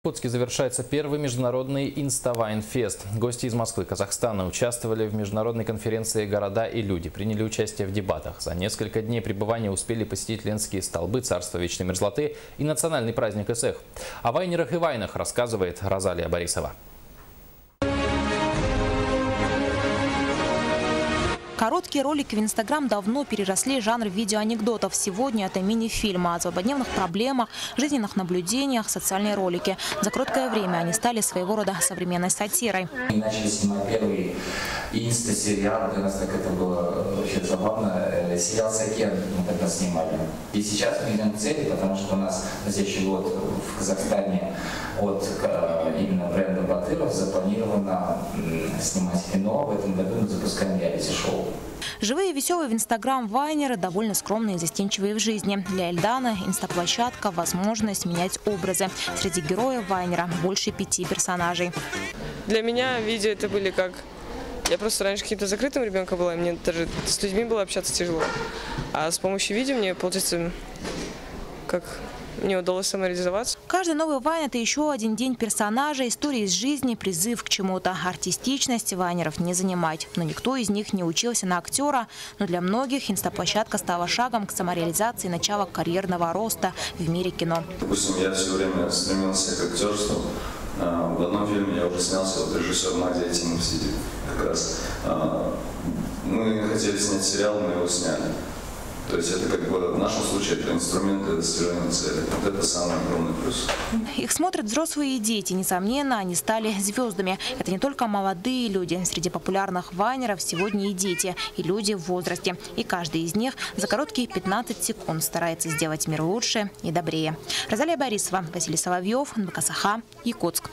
В Якутске завершается первый международный Инставайн-фест. Гости из Москвы, Казахстана участвовали в международной конференции «Города и люди», приняли участие в дебатах. За несколько дней пребывания успели посетить Ленские столбы, Царство вечной мерзлоты и национальный праздник Эсэх. О вайнерах и вайнах рассказывает Розалия Борисова. Короткие ролики в Инстаграм давно переросли жанр видеоанекдотов. Сегодня это мини-фильмы о злободневных проблемах, жизненных наблюдениях, социальные ролики. За короткое время они стали своего рода современной сатирой. Мы начали снимать первый инста-сериал. Для нас так это было вообще забавно. Сериал «Сакен» мы тогда снимали. И сейчас мы идем к цели, потому что у нас на следующий год в Казахстане от именно бренда Батыров запланировано снимать кино. В этом году мы запускаем реалити-шоу. Живые и веселые в Инстаграм вайнеры довольно скромные и застенчивые в жизни. Для Эльдана инстаплощадка – возможность менять образы. Среди героев вайнера больше 5 персонажей. Для меня видео это были как... Я просто раньше каким-то закрытым ребенком была, и мне даже с людьми было общаться тяжело. А с помощью видео мне, получается, как... Мне удалось самореализоваться. Каждый новый вайн – это еще один день персонажа, истории из жизни, призыв к чему-то. Артистичность вайнеров не занимать. Но никто из них не учился на актера. Но для многих инстаплощадка стала шагом к самореализации и начала карьерного роста в мире кино. Допустим, я все время стремился к актерству. В одном фильме я уже снялся, вот режиссер Надя Этимов сидит как раз. Мы хотели снять сериал, мы его сняли. То есть это как бы в нашем случае это инструменты достижения цели. Вот это самый огромный плюс. Их смотрят взрослые и дети. Несомненно, они стали звездами. Это не только молодые люди. Среди популярных вайнеров сегодня и дети, и люди в возрасте. И каждый из них за короткие 15 секунд старается сделать мир лучше и добрее. Розалия Борисова, Василий Соловьев, НБК САХА, Якутск.